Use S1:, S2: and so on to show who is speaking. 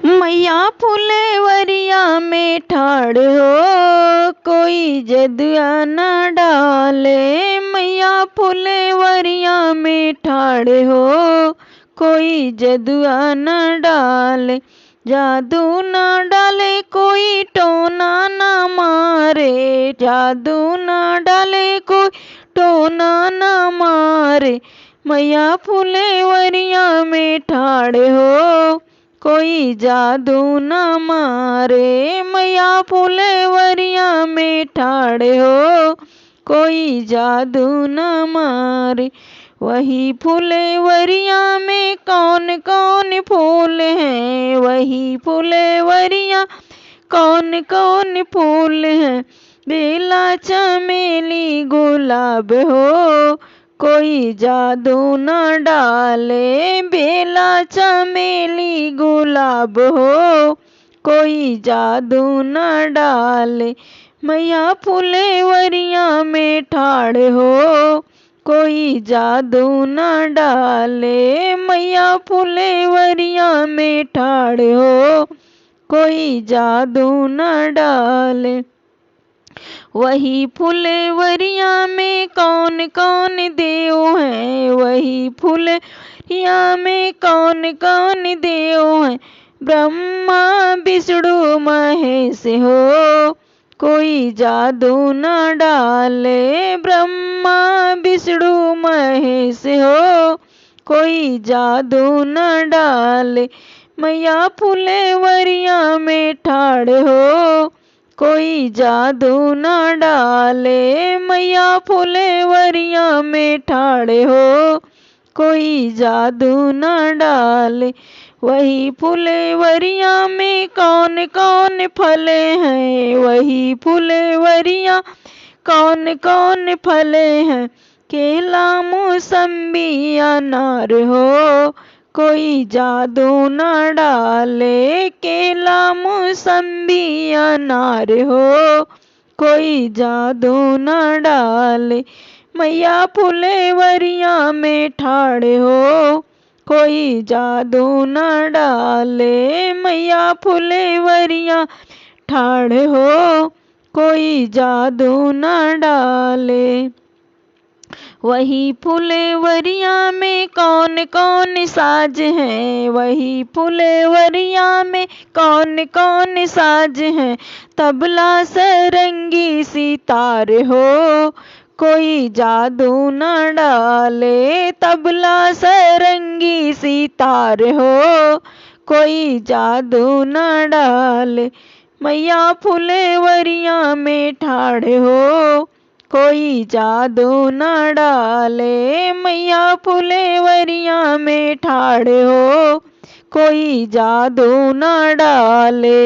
S1: मैया फुलेवरिया में ठाड़ हो, कोई जदुआ न डाले। मैया फुलेवरिया में ठाड़ हो, कोई जदुआ न डाले। जादू न डाले कोई टोना न मारे, जादू न डाले कोई टोना न मारे। मैया फुलेवरिया में ठाड़ हो, कोई जादू न मारे। मैया फुलेवरिया में ठाड़ हो, कोई जादू न मारे। वही फुलेवरिया में कौन कौन फूल हैं, वही फुलेवरिया कौन कौन फूल हैं। बेला चमेली गुलाब हो, कोई जादू न डाले। बेला चमेली गुलाब हो, कोई जादू न डाले। मैया फुलेवरिया में ठाड़ हो, कोई जादू न डाले। मैया फुलेवरिया में ठाड़ हो, कोई जादू न डाले। वही फुलेवरिया में कौन कौन देव हैं, वही फुलेवरिया में कौन कौन देव हैं। ब्रह्मा विष्णु महेश हो, कोई जादू न डाले। ब्रह्मा विष्णु महेश हो, कोई जादू न डाले। मैया फुलेवरिया में ठाड़ हो, कोई जादू न डाले। मैया फुलेवरिया में ठाड़ हो, कोई जादू न डाले। वही फुलेवरिया में कौन कौन फले हैं, वही फुलेवरिया कौन कौन फले हैं। केला मौसम्बी अनार हो, कोई जादू न डाले। केला मौसम्बी अनार हो, कोई जादू न डाले। मैया फुलेवरिया में ठाड़ हो, कोई जादू न डाले। मैया फुलेवरिया ठाड़ हो, कोई जादू न डाले। वही फुलेवरिया में कौन कौन साज हैं, वही फुलेवरिया में कौन कौन साज हैं। तबला सरंगी सितार हो, कोई जादू न डाले। तबला सरंगी सितार हो, कोई जादू न डाले। मैया फुलेवरिया में ठाड़ हो, कोई जादू न डाले। मैया फुलेवरिया में ठाड़ हो, कोई जादू न डाले।